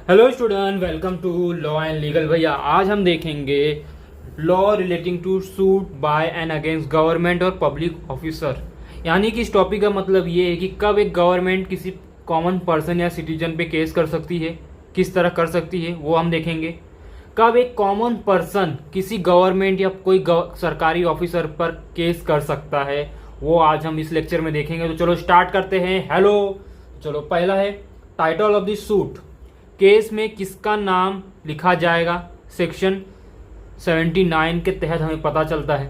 Hello student, welcome to law and legal. भैया आज हम देखेंगे law relating to suit by and against government और पब्लिक ऑफिसर। यानी कि इस टॉपिक का मतलब ये है कि कब एक गवर्नमेंट किसी कॉमन पर्सन या सिटीजन पे केस कर सकती है, किस तरह कर सकती है वो हम देखेंगे। कब एक कॉमन पर्सन किसी गवर्नमेंट या कोई सरकारी ऑफिसर पर केस कर सकता है वो आज हम इस लेक्चर में देखेंगे। तो चलो स्टार्ट करते हैं। हेलो, चलो पहला है title of the suit. Case में किसका नाम लिखा जाएगा, सेक्शन 79 के तहत हमें पता चलता है।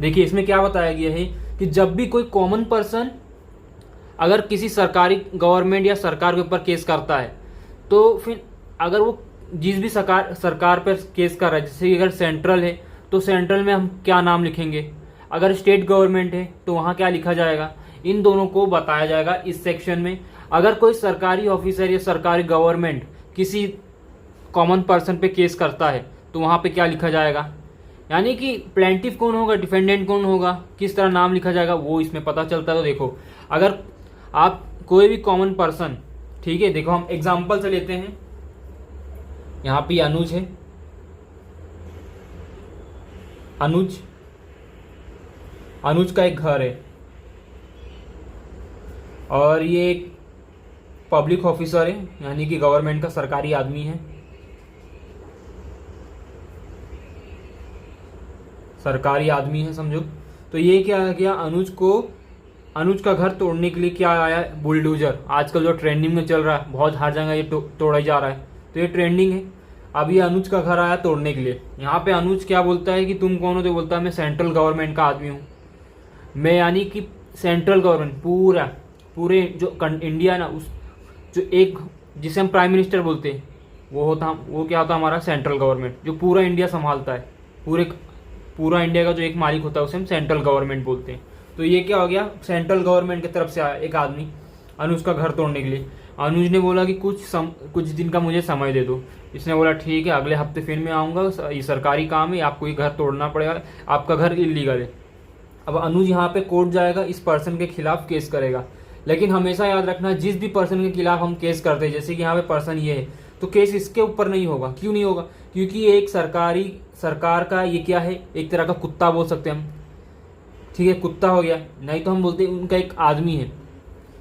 देखिए इसमें क्या बताया गया है कि जब भी कोई कॉमन पर्सन अगर किसी सरकारी गवर्नमेंट या सरकार के ऊपर केस करता है तो फिर अगर वो जिस भी सरकार पर केस कर रहा है, जैसे कि अगर सेंट्रल है तो सेंट्रल में हम क्या नाम लिखेंगे, अगर स्टेट गवर्नमेंट है तो वहाँ क्या लिखा जाएगा, इन दोनों को बताया जाएगा इस सेक्शन में। अगर कोई सरकारी ऑफिसर या सरकारी गवर्नमेंट किसी कॉमन पर्सन पे केस करता है तो वहाँ पे क्या लिखा जाएगा, यानी कि प्लेंटिफ कौन होगा, डिफेंडेंट कौन होगा, किस तरह नाम लिखा जाएगा वो इसमें पता चलता है। तो देखो अगर आप कोई भी कॉमन पर्सन, ठीक है, देखो हम एग्जाम्पल से लेते हैं। यहाँ पे अनुज है, अनुज का एक घर है और ये एक पब्लिक ऑफिसर है, यानी कि गवर्नमेंट का सरकारी आदमी है, सरकारी आदमी है समझो। तो ये क्या किया, अनुज का घर तोड़ने के लिए क्या आया, बुलडोजर। आजकल जो ट्रेंडिंग में चल रहा है, बहुत हर जगह ये तोड़ा जा रहा है, तो ये ट्रेंडिंग है। अब ये अनुज का घर आया तोड़ने के लिए। यहाँ पे अनुज क्या बोलता है कि तुम कौन हो, तो बोलता है मैं सेंट्रल गवर्नमेंट का आदमी हूँ। मैं यानी कि सेंट्रल गवर्नमेंट पूरे जो इंडिया ना, उस जो एक जिसे हम प्राइम मिनिस्टर बोलते हैं वो क्या होता है हमारा सेंट्रल गवर्नमेंट, जो पूरा इंडिया संभालता है। पूरा इंडिया का जो एक मालिक होता है उसे हम सेंट्रल गवर्नमेंट बोलते हैं। तो ये क्या हो गया, सेंट्रल गवर्नमेंट की तरफ से आया एक आदमी अनुज का घर तोड़ने के लिए। अनुज ने बोला कि कुछ दिन का मुझे समय दे दो। इसने बोला ठीक है, अगले हफ्ते फिर मैं आऊँगा, ये सरकारी काम है, आपको ये घर तोड़ना पड़ेगा, आपका घर इलीगल है। अब अनुज यहाँ पे कोर्ट जाएगा, इस पर्सन के खिलाफ केस करेगा। लेकिन हमेशा याद रखना, जिस भी पर्सन के खिलाफ हम केस करते हैं, जैसे कि यहाँ पे पर्सन ये है, तो केस इसके ऊपर नहीं होगा। क्यों नहीं होगा, क्योंकि ये एक सरकार का ये क्या है, एक तरह का कुत्ता बोल सकते हैं हम, ठीक है, कुत्ता हो गया। नहीं तो हम बोलते हैं उनका एक आदमी है,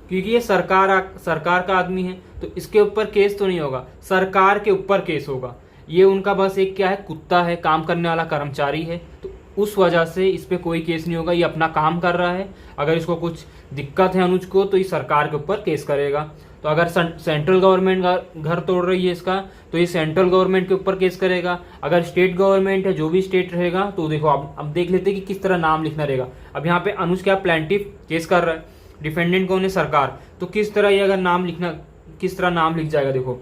क्योंकि ये सरकार का आदमी है, तो इसके ऊपर केस तो नहीं होगा, सरकार के ऊपर केस होगा। ये उनका बस एक क्या है, कुत्ता है, काम करने वाला कर्मचारी है, तो उस वजह से इस पे कोई केस नहीं होगा। ये अपना काम कर रहा है, अगर इसको कुछ दिक्कत है अनुज को तो ये सरकार के ऊपर केस करेगा। तो अगर सेंट्रल गवर्नमेंट घर तोड़ रही है इसका, तो ये सेंट्रल गवर्नमेंट के ऊपर केस करेगा। अगर स्टेट गवर्नमेंट है, जो भी स्टेट रहेगा, तो देखो अब देख लेते हैं कि किस तरह नाम लिखना रहेगा। अब यहाँ पे अनुज क्या प्लेंटिफ केस कर रहा है, डिफेंडेंट कौन है, सरकार। तो किस तरह ये अगर नाम लिखना, किस तरह नाम लिख जाएगा, देखो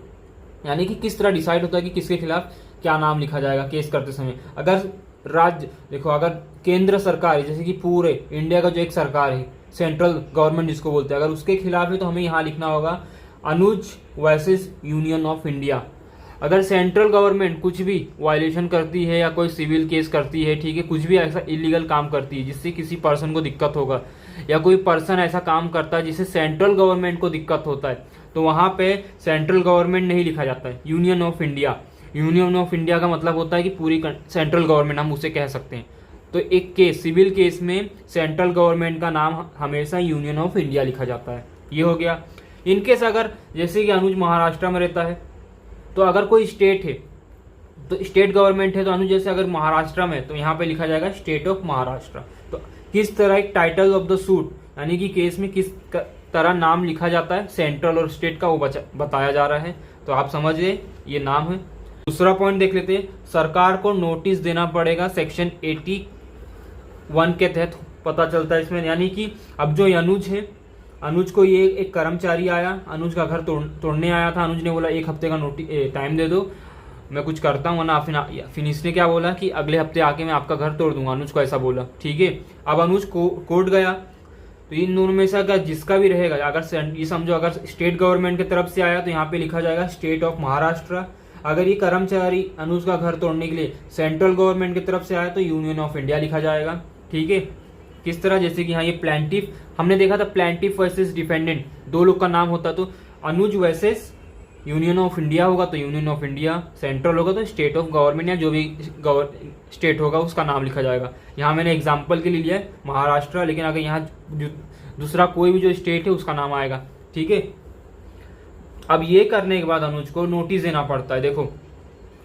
यानी कि किस तरह डिसाइड होता है कि किसके खिलाफ क्या नाम लिखा जाएगा केस करते समय। अगर राज्य, देखो अगर केंद्र सरकार है, जैसे कि पूरे इंडिया का जो एक सरकार है, सेंट्रल गवर्नमेंट जिसको बोलते हैं, अगर उसके खिलाफ है तो हमें यहाँ लिखना होगा अनुज वर्सेस यूनियन ऑफ इंडिया। अगर सेंट्रल गवर्नमेंट कुछ भी वायलेशन करती है या कोई सिविल केस करती है, ठीक है, कुछ भी ऐसा इलीगल काम करती है जिससे किसी पर्सन को दिक्कत होगा, या कोई पर्सन ऐसा काम करता है जिससे सेंट्रल गवर्नमेंट को दिक्कत होता है, तो वहाँ पे सेंट्रल गवर्नमेंट नहीं लिखा जाता है, union of India. Union of India का मतलब होता है कि पूरी सेंट्रल गवर्नमेंट, हम उसे कह सकते हैं। तो एक केस, सिविल केस में सेंट्रल गवर्नमेंट का नाम हमेशा यूनियन ऑफ इंडिया लिखा जाता है। ये हो गया। इनकेस अगर जैसे कि अनुज महाराष्ट्र में रहता है, तो अगर कोई स्टेट है तो स्टेट गवर्नमेंट है, तो अनुज जैसे अगर महाराष्ट्र में, तो यहाँ पे लिखा जाएगा स्टेट ऑफ महाराष्ट्र। तो किस तरह एक टाइटल ऑफ द सूट, यानी कि केस में किस तरह नाम लिखा जाता है, सेंट्रल और स्टेट का वो बताया जा रहा है। तो आप समझिए ये नाम है। दूसरा पॉइंट देख लेते हैं, सरकार को नोटिस देना पड़ेगा, सेक्शन 81 के तहत पता चलता है इसमें। यानी कि अब जो अनुज है, अनुज को ये एक कर्मचारी आया, अनुज का घर तोड़ने आया था। अनुज ने बोला एक हफ्ते का टाइम दे दो, मैं कुछ करता हूँ, वरना फिर इसने क्या बोला कि अगले हफ्ते आके मैं आपका घर तोड़ दूंगा। अनुज को ऐसा बोला, ठीक है। अब अनुज कोर्ट गया, तो इन दोनों में से अगर जिसका भी रहेगा, अगर ये समझो अगर स्टेट गवर्नमेंट की तरफ से आया तो यहाँ पे लिखा जाएगा स्टेट ऑफ महाराष्ट्र। अगर ये कर्मचारी अनुज का घर तोड़ने के लिए सेंट्रल गवर्नमेंट की तरफ से आया तो यूनियन ऑफ इंडिया लिखा जाएगा, ठीक है। किस तरह, जैसे कि यहाँ ये प्लेंटिफ हमने देखा था, प्लेंटिफ वर्सेस डिफेंडेंट, दो लोग का नाम होता, तो अनुज वर्सेस यूनियन ऑफ इंडिया होगा तो यूनियन ऑफ इंडिया, सेंट्रल होगा तो स्टेट ऑफ गवर्नमेंट या जो भी स्टेट होगा उसका नाम लिखा जाएगा। यहाँ मैंने एग्जाम्पल के लिए लिया है महाराष्ट्र, लेकिन अगर यहाँ दूसरा कोई भी जो स्टेट है उसका नाम आएगा। ठीक है, अब ये करने के बाद अनुज को नोटिस देना पड़ता है। देखो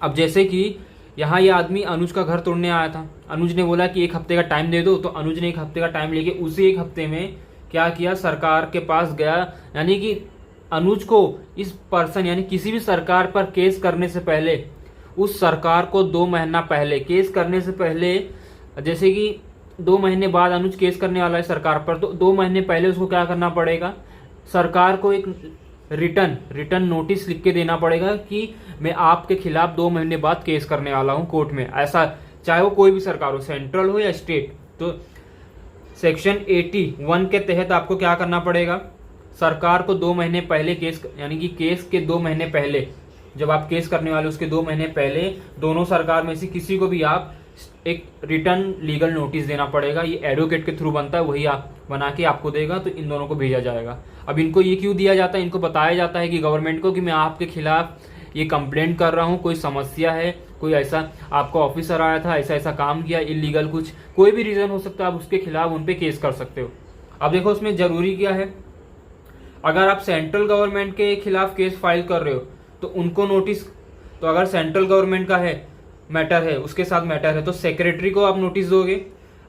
अब जैसे कि यहाँ ये आदमी अनुज का घर तोड़ने आया था, अनुज ने बोला कि 1 हफ्ते का टाइम दे दो, तो अनुज ने 1 हफ्ते का टाइम लेके उसी 1 हफ्ते में क्या किया, सरकार के पास गया। यानी कि अनुज को इस पर्सन यानी किसी भी सरकार पर केस करने से पहले, उस सरकार को 2 महीना पहले, केस करने से पहले, जैसे कि 2 महीने बाद अनुज केस करने वाला है सरकार पर, तो 2 महीने पहले उसको क्या करना पड़ेगा, सरकार को एक रिटर्न नोटिस लिख के देना पड़ेगा कि मैं आपके खिलाफ 2 महीने बाद केस करने वाला हूं कोर्ट में। ऐसा चाहे वो कोई भी सरकार हो, सेंट्रल हो या स्टेट। तो सेक्शन 81 के तहत आपको क्या करना पड़ेगा, सरकार को 2 महीने पहले केस, यानी कि केस के 2 महीने पहले, जब आप केस करने वाले उसके 2 महीने पहले दोनों सरकार में से किसी को भी आप एक रिटर्न लीगल नोटिस देना पड़ेगा। ये एडवोकेट के थ्रू बनता है, वही आप बना के आपको देगा, तो इन दोनों को भेजा जाएगा। अब इनको ये क्यों दिया जाता है, इनको बताया जाता है कि गवर्नमेंट को कि मैं आपके खिलाफ ये कंप्लेंट कर रहा हूँ, कोई समस्या है, कोई ऐसा आपका ऑफिसर आया था, ऐसा ऐसा काम किया इलीगल, कुछ कोई भी रीजन हो सकता है, आप उसके खिलाफ उन पे केस कर सकते हो। अब देखो उसमें जरूरी क्या है, अगर आप सेंट्रल गवर्नमेंट के खिलाफ केस फाइल कर रहे हो तो उनको नोटिस, तो अगर सेंट्रल गवर्नमेंट का है मैटर है, उसके साथ मैटर है, तो सेक्रेटरी को आप नोटिस दोगे।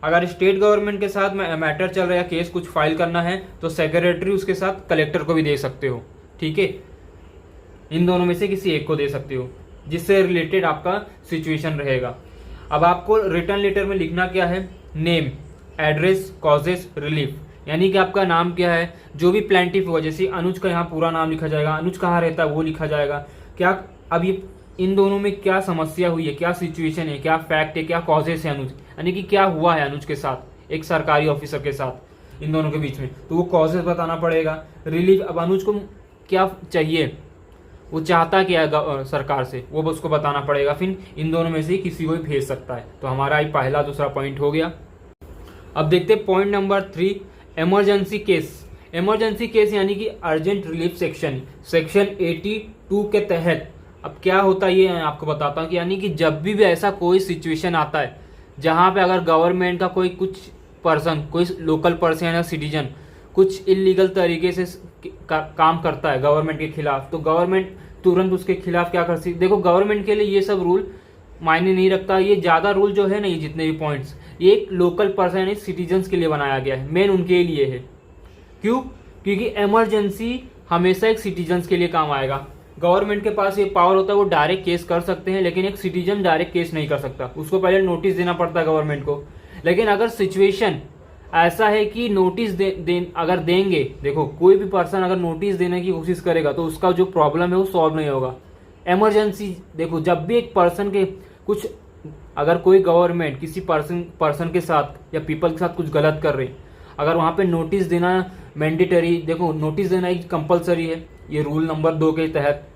अगर स्टेट गवर्नमेंट के साथ मैटर चल रहा है, केस कुछ फाइल करना है, तो सेक्रेटरी उसके साथ कलेक्टर को भी दे सकते हो। ठीक है, इन दोनों में से किसी एक को दे सकते हो, जिससे रिलेटेड आपका सिचुएशन रहेगा। अब आपको रिटर्न लेटर में लिखना क्या है, नेम, एड्रेस, कॉजेस, रिलीफ, यानी कि आपका नाम क्या है, जो भी प्लेंटिफ होगा, जैसे अनुज का यहाँ पूरा नाम लिखा जाएगा, अनुज कहाँ रहता है वो लिखा जाएगा, क्या अब ये इन दोनों में क्या समस्या हुई है, क्या सिचुएशन है, क्या फैक्ट है, क्या कॉजेस है अनुज, यानी कि क्या हुआ है अनुज के साथ, एक सरकारी ऑफिसर के साथ, इन दोनों के बीच में, तो वो कॉजेस बताना पड़ेगा। रिलीफ, अब अनुज को क्या चाहिए, वो चाहता क्या है सरकार से, वो उसको बताना पड़ेगा। फिर इन दोनों में से किसी को भी भेज सकता है। तो हमारा ये पहला दूसरा पॉइंट हो गया। अब देखते हैं point number 3, emergency case. Emergency case यानी कि अर्जेंट रिलीफ सेक्शन, सेक्शन 82 के तहत अब क्या होता है ये आपको बताता हूँ कि यानी कि जब भी ऐसा कोई सिचुएशन आता है जहाँ पे अगर गवर्नमेंट का कोई कुछ पर्सन, कोई लोकल पर्सन या सिटीजन कुछ इलीगल तरीके से काम करता है गवर्नमेंट के खिलाफ, तो गवर्नमेंट तुरंत उसके खिलाफ क्या कर सकती है। देखो गवर्नमेंट के लिए ये सब रूल मायने नहीं रखता, ये ज़्यादा रूल जो है ना, ये जितने भी पॉइंट्स, ये एक लोकल पर्सन यानी सिटीजन्स के लिए बनाया गया है, मेन उनके लिए है। क्यों? क्योंकि इमरजेंसी हमेशा एक सिटीजन्स के लिए काम आएगा। गवर्नमेंट के पास ये पावर होता है, वो डायरेक्ट केस कर सकते हैं, लेकिन एक सिटीजन डायरेक्ट केस नहीं कर सकता, उसको पहले नोटिस देना पड़ता है गवर्नमेंट को। लेकिन अगर सिचुएशन ऐसा है कि नोटिस अगर देंगे, देखो कोई भी पर्सन अगर नोटिस देने की कोशिश करेगा तो उसका जो प्रॉब्लम है वो सॉल्व नहीं होगा। इमरजेंसी, देखो जब भी एक पर्सन के कुछ, अगर कोई गवर्नमेंट किसी पर्सन के साथ या पीपल के साथ कुछ गलत कर रही, अगर वहाँ पे नोटिस देना मैंडेटरी, देखो नोटिस देना एक कंपलसरी है, ये रूल नंबर 2 के तहत,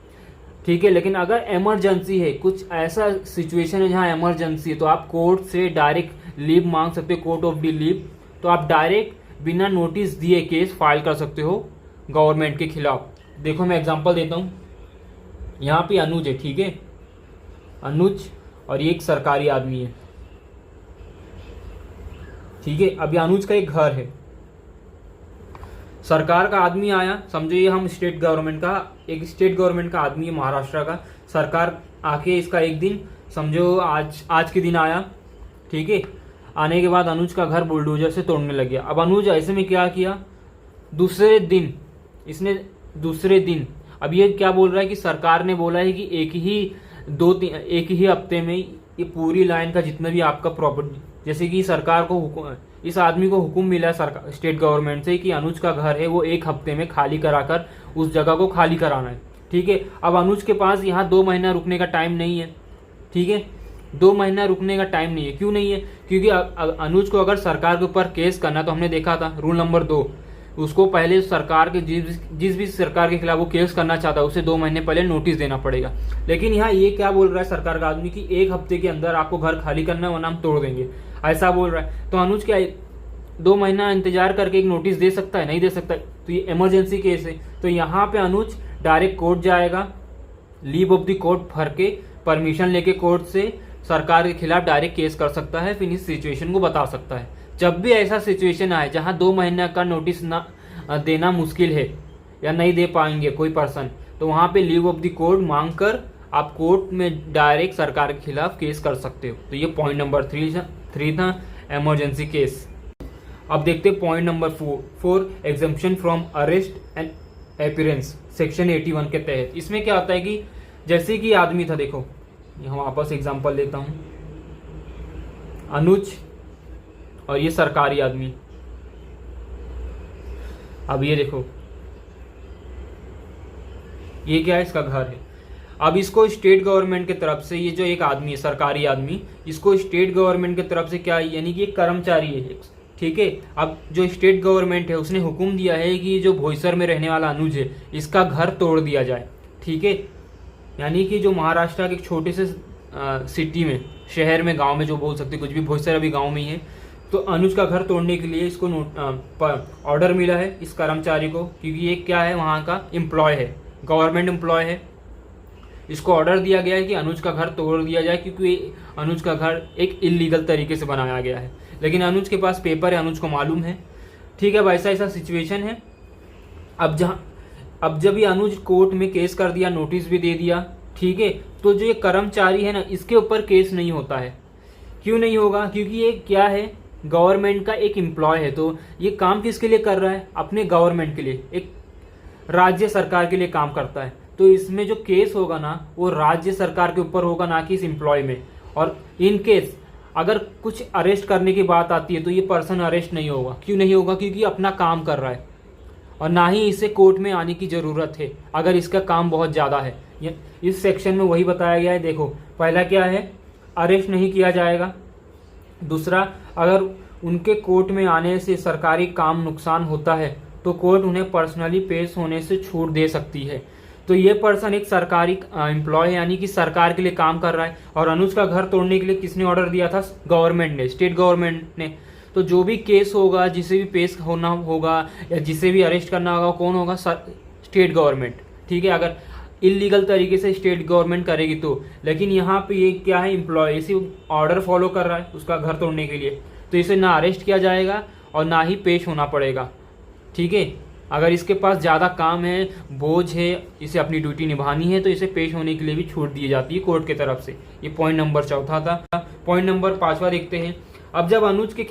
ठीक है। लेकिन अगर इमरजेंसी है, कुछ ऐसा सिचुएशन है जहाँ इमरजेंसी है, तो आप कोर्ट से डायरेक्ट लीव मांग सकते हो, कोर्ट ऑफ दी लीव, तो आप डायरेक्ट बिना नोटिस दिए केस फाइल कर सकते हो गवर्नमेंट के खिलाफ। देखो मैं एग्जांपल देता हूँ, यहाँ पे अनुज है, ठीक है, अनुज, और ये एक सरकारी आदमी है, ठीक है। अभी अनुज का एक घर है, सरकार का आदमी आया, समझो ये हम स्टेट गवर्नमेंट का आदमी है महाराष्ट्र का, सरकार आके इसका एक दिन, समझो आज के दिन आया, ठीक है। आने के बाद अनुज का घर बुलडोजर से तोड़ने लग गया। अब अनुज ऐसे में क्या किया, दूसरे दिन अब ये क्या बोल रहा है कि सरकार ने बोला है कि एक ही हफ्ते में ये पूरी लाइन का जितना भी आपका प्रॉपर्टी, जैसे कि सरकार को इस आदमी को हुक्म मिला सरकार स्टेट गवर्नमेंट से कि अनुज का घर है वो 1 हफ्ते में खाली कराकर उस जगह को खाली कराना है, ठीक है। अब अनुज के पास यहाँ 2 महीना रुकने का टाइम नहीं है, ठीक है, 2 महीना रुकने का टाइम नहीं है। क्यों नहीं है? क्योंकि अनुज को अगर सरकार के ऊपर केस करना, तो हमने देखा था रूल नंबर 2, उसको पहले सरकार के जिस भी सरकार के खिलाफ वो केस करना चाहता है उसे 2 महीने पहले नोटिस देना पड़ेगा। लेकिन यहाँ ये क्या बोल रहा है सरकार का आदमी कि 1 हफ्ते के अंदर आपको घर खाली करना है वरना हम तोड़ देंगे, ऐसा बोल रहा है। तो अनुज क्या 2 महीना इंतजार करके एक नोटिस दे सकता है? नहीं दे सकता। तो ये इमरजेंसी केस है, तो यहाँ पे अनुज डायरेक्ट कोर्ट जाएगा, लीव ऑफ द कोर्ट भर के परमिशन लेके कोर्ट से सरकार के खिलाफ डायरेक्ट केस कर सकता है, फिर इस सिचुएशन को बता सकता है। जब भी ऐसा सिचुएशन आए जहां 2 महीने का नोटिस ना देना मुश्किल है या नहीं दे पाएंगे कोई पर्सन, तो वहां पे लीव ऑफ द कोर्ट मांग कर आप कोर्ट में डायरेक्ट सरकार के खिलाफ केस कर सकते हो। तो ये पॉइंट नंबर 3 था, इमरजेंसी केस। अब देखते हैं point number 4 exemption from arrest and appearance section 81 के तहत। इसमें क्या होता है कि जैसे कि आदमी था, देखो यहाँ वापस एग्जांपल लेता हूं, अनुज और ये सरकारी आदमी। अब ये देखो, ये क्या है, इसका घर है। अब इसको स्टेट गवर्नमेंट की तरफ से, ये जो एक आदमी है सरकारी आदमी, इसको स्टेट गवर्नमेंट की तरफ से क्या, यानी कि एक कर्मचारी है, ठीक है। अब जो स्टेट गवर्नमेंट है उसने हुक्म दिया है कि जो भोईसर में रहने वाला अनुज है इसका घर तोड़ दिया जाए, ठीक है। यानी कि जो महाराष्ट्र के एक छोटे से सिटी में, शहर में, गांव में, जो बोल सकते कुछ भी, भोईसर अभी गांव में ही है, तो अनुज का घर तोड़ने के लिए इसको ऑर्डर मिला है इस कर्मचारी को, क्योंकि ये क्या है, वहाँ का एम्प्लॉय है, गवर्नमेंट एम्प्लॉय है। इसको ऑर्डर दिया गया है कि अनुज का घर तोड़ दिया जाए, क्योंकि अनुज का घर एक इलीगल तरीके से बनाया गया है। लेकिन अनुज के पास पेपर है, अनुज को मालूम है, ठीक है। वैसा ऐसा सिचुएशन है। अब जब ये अनुज कोर्ट में केस कर दिया, नोटिस भी दे दिया, ठीक है, तो जो ये कर्मचारी है ना, इसके ऊपर केस नहीं होता है। क्यों नहीं होगा? क्योंकि ये क्या है, गवर्नमेंट का एक एम्प्लॉय है। तो ये काम किसके लिए कर रहा है? अपने गवर्नमेंट के लिए, एक राज्य सरकार के लिए काम करता है। तो इसमें जो केस होगा ना, वो राज्य सरकार के ऊपर होगा, ना कि इस एम्प्लॉय में। और इन केस अगर कुछ अरेस्ट करने की बात आती है तो ये पर्सन अरेस्ट नहीं होगा। क्यों नहीं होगा? क्योंकि अपना काम कर रहा है और ना ही इसे कोर्ट में आने की ज़रूरत है अगर इसका काम बहुत ज़्यादा है। इस सेक्शन में वही बताया गया है। देखो, पहला क्या है, अरेस्ट नहीं किया जाएगा। दूसरा, अगर उनके कोर्ट में आने से सरकारी काम नुकसान होता है तो कोर्ट उन्हें पर्सनली पेश होने से छूट दे सकती है। तो ये पर्सन एक सरकारी एम्प्लॉय है, यानी कि सरकार के लिए काम कर रहा है। और अनुज का घर तोड़ने के लिए किसने ऑर्डर दिया था? गवर्नमेंट ने, स्टेट गवर्नमेंट ने। तो जो भी केस होगा, जिसे भी पेश होना होगा या जिसे भी अरेस्ट करना होगा, कौन होगा? स्टेट गवर्नमेंट, ठीक है। अगर इलीगल तरीके से स्टेट गवर्नमेंट करेगी तो। लेकिन यहाँ पे ये क्या है, एम्प्लॉय इसी ऑर्डर फॉलो कर रहा है उसका घर तोड़ने के लिए, तो इसे ना अरेस्ट किया जाएगा और ना ही पेश होना पड़ेगा, ठीक है। अगर इसके पास ज़्यादा काम है, बोझ है, इसे अपनी ड्यूटी निभानी है, तो इसे पेश होने के लिए भी छूट दी जाती है कोर्ट की तरफ से। ये पॉइंट नंबर 4 था। पॉइंट नंबर 5 देखते हैं। अब जब अनुज के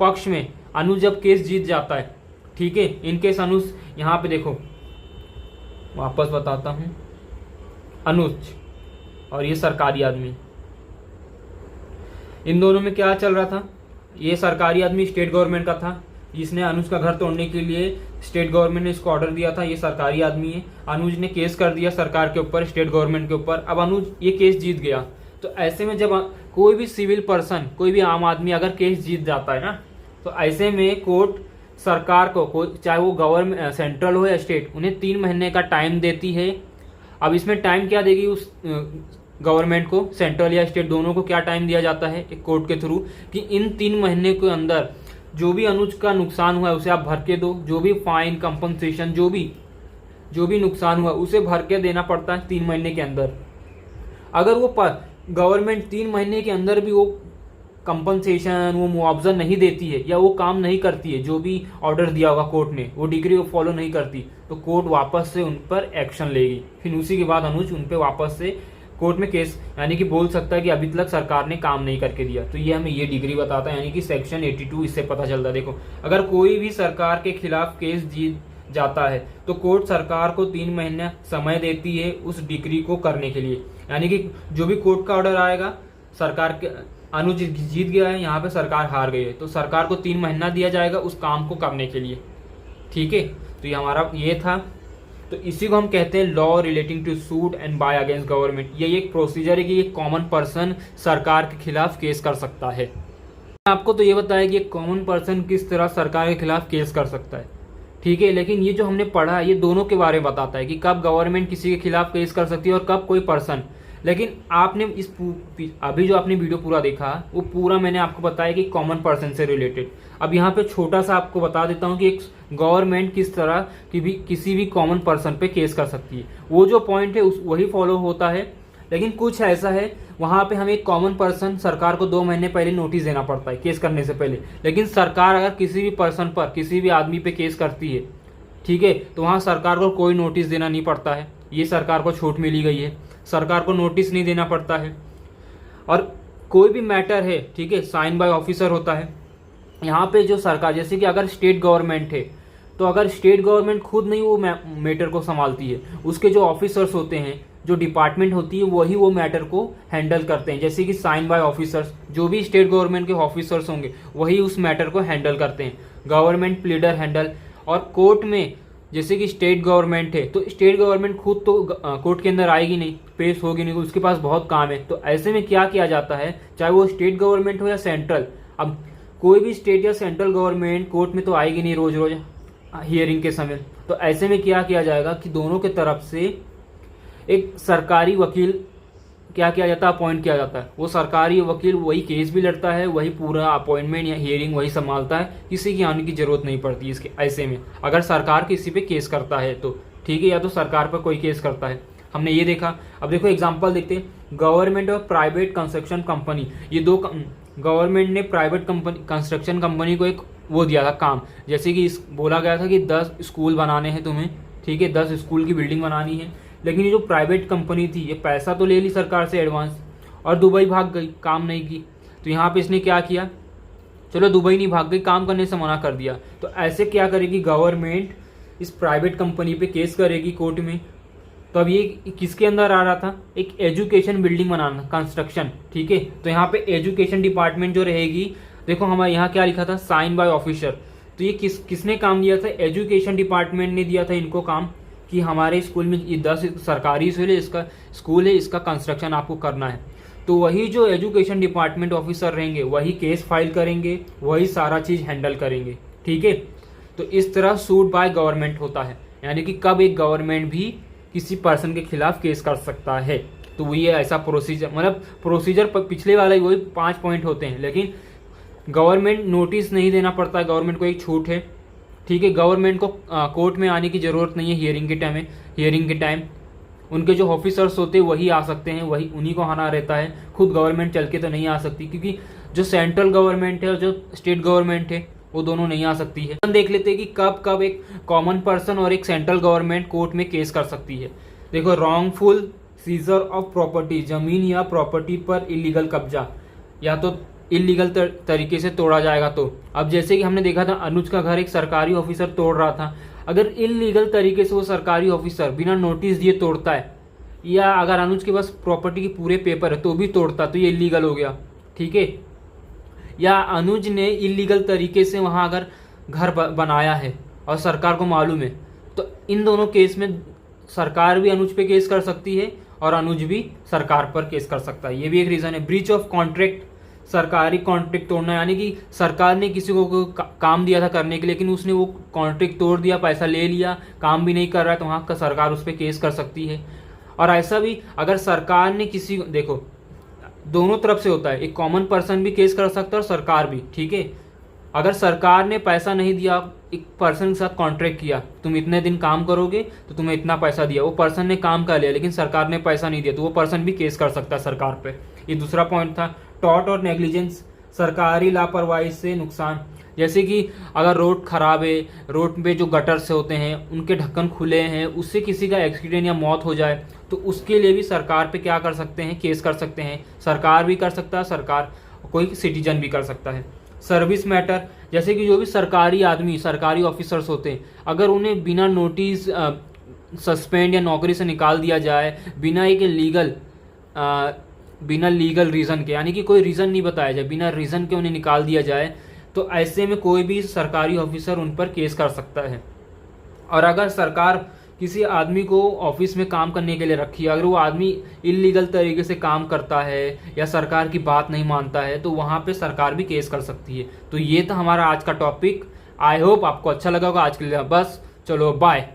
पक्ष में अनुज जब केस जीत जाता है, ठीक है, इन केस अनुज, यहाँ पे देखो वापस बताता हूँ, अनुज और ये सरकारी आदमी, इन दोनों में क्या चल रहा था? ये सरकारी आदमी स्टेट गवर्नमेंट का था, जिसने अनुज का घर तोड़ने के लिए स्टेट गवर्नमेंट ने इसको ऑर्डर दिया था। ये सरकारी आदमी है। अनुज ने केस कर दिया सरकार के ऊपर, स्टेट गवर्नमेंट के ऊपर। अब अनुज ये केस जीत गया। तो ऐसे में जब कोई भी सिविल पर्सन, कोई भी आम आदमी अगर केस जीत जाता है ना, तो ऐसे में कोर्ट सरकार को, चाहे वो गवर्नमेंट सेंट्रल हो या स्टेट, उन्हें 3 महीने का टाइम देती है। अब इसमें टाइम क्या देगी उस गवर्नमेंट को? सेंट्रल या स्टेट दोनों को क्या टाइम दिया जाता है एक कोर्ट के थ्रू, कि इन 3 महीने के अंदर जो भी अनुज का नुकसान हुआ है उसे आप भर के दो। जो भी फाइन, कंपनसेशन, जो भी नुकसान हुआ उसे भर के देना पड़ता है 3 महीने के अंदर। अगर वो गवर्नमेंट 3 महीने के अंदर भी वो कंपनसेशन, वो मुआवजा नहीं देती है या वो काम नहीं करती है, जो भी ऑर्डर दिया होगा कोर्ट ने, वो डिग्री वो फॉलो नहीं करती, तो कोर्ट वापस से उन पर एक्शन लेगी। फिर उसी के बाद अनुज उन पर वापस से कोर्ट में केस, यानी कि बोल सकता है कि अभी तक सरकार ने काम नहीं करके दिया। तो ये हमें ये डिग्री बताता है, यानी कि सेक्शन 82 इससे पता चलता है। देखो, अगर कोई भी सरकार के खिलाफ केस जीत जाता है तो कोर्ट सरकार को 3 महीने समय देती है उस डिग्री को करने के लिए। यानी कि जो भी कोर्ट का ऑर्डर आएगा, सरकार के अनुज जीत गया है, यहाँ पे सरकार हार गई है, तो सरकार को 3 महीना दिया जाएगा उस काम को करने के लिए, ठीक है। तो ये हमारा ये था। तो इसी को हम कहते हैं law relating to suit and by against government. ये एक प्रोसीजर है कि एक कॉमन पर्सन सरकार के खिलाफ केस कर सकता है। आपको तो ये बताया कि एक कॉमन पर्सन किस तरह सरकार के खिलाफ केस कर सकता है, ठीक है। लेकिन ये जो हमने पढ़ा है ये दोनों के बारे में बताता है कि कब गवर्नमेंट किसी के खिलाफ केस कर सकती है और कब कोई पर्सन। लेकिन आपने अभी जो आपने वीडियो पूरा देखा वो पूरा मैंने आपको बताया कि कॉमन पर्सन से रिलेटेड। अब यहाँ पे छोटा सा आपको बता देता हूँ कि एक गवर्नमेंट किस तरह की भी किसी भी कॉमन पर्सन पे केस कर सकती है। वो जो पॉइंट है वही फॉलो होता है, लेकिन कुछ ऐसा है वहां पे हमें एक कॉमन पर्सन सरकार को 2 महीने पहले नोटिस देना पड़ता है केस करने से पहले। लेकिन सरकार अगर किसी भी पर्सन पर किसी भी आदमी पे केस करती है, ठीक है, तो वहां सरकार को कोई नोटिस देना नहीं पड़ता है। ये सरकार को छूट मिली गई है, सरकार को नोटिस नहीं देना पड़ता है। और कोई भी मैटर है, ठीक है, साइन बाय ऑफिसर होता है। यहाँ पे जो सरकार, जैसे कि अगर स्टेट गवर्नमेंट है तो अगर स्टेट गवर्नमेंट खुद नहीं वो मैटर को संभालती है, उसके जो ऑफिसर्स होते हैं, जो डिपार्टमेंट होती है, वही वो मैटर को हैंडल करते हैं। जैसे कि साइन बाय ऑफिसर्स, जो भी स्टेट गवर्नमेंट के ऑफिसर्स होंगे वही उस मैटर को हैंडल करते हैं। Government pleader handle. और कोर्ट में जैसे कि स्टेट गवर्नमेंट है तो स्टेट गवर्नमेंट खुद तो कोर्ट के अंदर आएगी नहीं, पेश होगी नहीं, उसके पास बहुत काम है। तो ऐसे में क्या किया जाता है, चाहे वो स्टेट गवर्नमेंट हो या सेंट्रल, अब कोई भी स्टेट या सेंट्रल गवर्नमेंट कोर्ट में तो आएगी नहीं रोज रोज हियरिंग के समय। तो ऐसे में क्या किया जाएगा कि दोनों के तरफ से एक सरकारी वकील क्या किया जाता है, अपॉइंट किया जाता है। वो सरकारी वकील वही केस भी लड़ता है, वही पूरा अपॉइंटमेंट या हियरिंग वही संभालता है, किसी की आने की जरूरत नहीं पड़ती इसके। ऐसे में अगर सरकार किसी पे केस करता है तो ठीक है, या तो सरकार पर कोई केस करता है, हमने ये देखा। अब देखो एग्जाम्पल देखते हैं, गवर्नमेंट और प्राइवेट कंस्ट्रक्शन कंपनी, ये दो गवर्नमेंट ने प्राइवेट कंस्ट्रक्शन कंपनी को एक वो दिया था काम, जैसे कि बोला गया था कि 10 स्कूल बनाने हैं तुम्हें, ठीक है, 10 स्कूल की बिल्डिंग बनानी है। लेकिन ये जो प्राइवेट कंपनी थी ये पैसा तो ले ली सरकार से एडवांस और दुबई भाग गई, काम नहीं की। तो यहाँ पे इसने क्या किया, चलो दुबई नहीं भाग गई, काम करने से मना कर दिया। तो ऐसे क्या करेगी गवर्नमेंट, इस प्राइवेट कंपनी पे केस करेगी कोर्ट में। तो अब ये किसके अंदर आ रहा था, एक एजुकेशन बिल्डिंग बनाना, कंस्ट्रक्शन, ठीक है। तो यहाँ पे एजुकेशन डिपार्टमेंट जो रहेगी, देखो हमारे यहाँ क्या लिखा था, साइन बाय ऑफिसर। तो ये किसने काम दिया था, एजुकेशन डिपार्टमेंट ने दिया था इनको काम कि हमारे स्कूल में ये 10 सरकारी स्कूल है, इसका कंस्ट्रक्शन आपको करना है। तो वही जो एजुकेशन डिपार्टमेंट ऑफिसर रहेंगे वही केस फाइल करेंगे, वही सारा चीज हैंडल करेंगे, ठीक है। तो इस तरह सूट बाय गवर्नमेंट होता है, यानी कि कब एक गवर्नमेंट भी किसी पर्सन के खिलाफ केस कर सकता है। तो वही ऐसा प्रोसीजर, मतलब प्रोसीजर पिछले वाला ही वही 5 पॉइंट होते हैं। लेकिन गवर्नमेंट नोटिस नहीं देना पड़ता है, गवर्नमेंट को एक छूट है, ठीक है। गवर्नमेंट को कोर्ट में आने की जरूरत नहीं है हियरिंग के टाइम उनके जो ऑफिसर्स होते हैं वही आ सकते हैं, वही उन्हीं को आना रहता है। खुद गवर्नमेंट चल के तो नहीं आ सकती, क्योंकि जो सेंट्रल गवर्नमेंट है और जो स्टेट गवर्नमेंट है वो दोनों नहीं आ सकती है। हम देख लेते हैं कि कब कब एक कॉमन पर्सन और एक सेंट्रल गवर्नमेंट कोर्ट में केस कर सकती है। देखो, रॉन्गफुल सीजर ऑफ प्रॉपर्टी, जमीन या प्रॉपर्टी पर इलीगल कब्जा या तो इलीगल तरीके से तोड़ा जाएगा। तो अब जैसे कि हमने देखा था अनुज का घर एक सरकारी ऑफिसर तोड़ रहा था, अगर इलीगल तरीके से वो सरकारी ऑफिसर बिना नोटिस दिए तोड़ता है, या अगर अनुज के पास प्रॉपर्टी के पूरे पेपर है तो भी तोड़ता, तो ये इलीगल हो गया, ठीक है। या अनुज ने इलीगल तरीके से वहां अगर घर बनाया है और सरकार को मालूम है, तो इन दोनों केस में सरकार भी अनुज पे केस कर सकती है और अनुज भी सरकार पर केस कर सकता है। ये भी एक रीजन है। ब्रीच ऑफ कॉन्ट्रैक्ट, सरकारी कॉन्ट्रैक्ट तोड़ना, यानी कि सरकार ने किसी को काम दिया था करने के लिए, लेकिन उसने वो कॉन्ट्रैक्ट तोड़ दिया, पैसा ले लिया, काम भी नहीं कर रहा है, तो वहाँ का सरकार उस पर केस कर सकती है। और ऐसा भी अगर सरकार ने किसी को, देखो दोनों तरफ से होता है, एक कॉमन पर्सन भी केस कर सकता है और सरकार भी, ठीक है। अगर सरकार ने पैसा नहीं दिया, एक पर्सन के साथ कॉन्ट्रैक्ट किया, तुम इतने दिन काम करोगे तो तुम्हें इतना पैसा दिया, वो पर्सन ने काम कर लिया लेकिन सरकार ने पैसा नहीं दिया, तो वो पर्सन भी केस कर सकता है सरकार पे। ये दूसरा पॉइंट था। टॉर्ट और नेग्लिजेंस, सरकारी लापरवाही से नुकसान, जैसे कि अगर रोड खराब है, रोड पे जो गटर्स होते हैं उनके ढक्कन खुले हैं, उससे किसी का एक्सीडेंट या मौत हो जाए तो उसके लिए भी सरकार पे क्या कर सकते हैं, केस कर सकते हैं। सरकार भी कर सकता है, सरकार कोई सिटीजन भी कर सकता है। सर्विस मैटर, जैसे कि जो भी सरकारी आदमी, सरकारी ऑफिसर्स होते हैं, अगर उन्हें बिना नोटिस सस्पेंड या नौकरी से निकाल दिया जाए, बिना लीगल रीज़न के, यानी कि कोई रीज़न नहीं बताया जाए, बिना रीज़न के उन्हें निकाल दिया जाए, तो ऐसे में कोई भी सरकारी ऑफिसर उन पर केस कर सकता है। और अगर सरकार किसी आदमी को ऑफिस में काम करने के लिए रखी है, अगर वो आदमी इलीगल तरीके से काम करता है या सरकार की बात नहीं मानता है, तो वहाँ पे सरकार भी केस कर सकती है। तो ये था हमारा आज का टॉपिक। आई होप आपको अच्छा लगा होगा। आज के लिए बस, चलो बाय।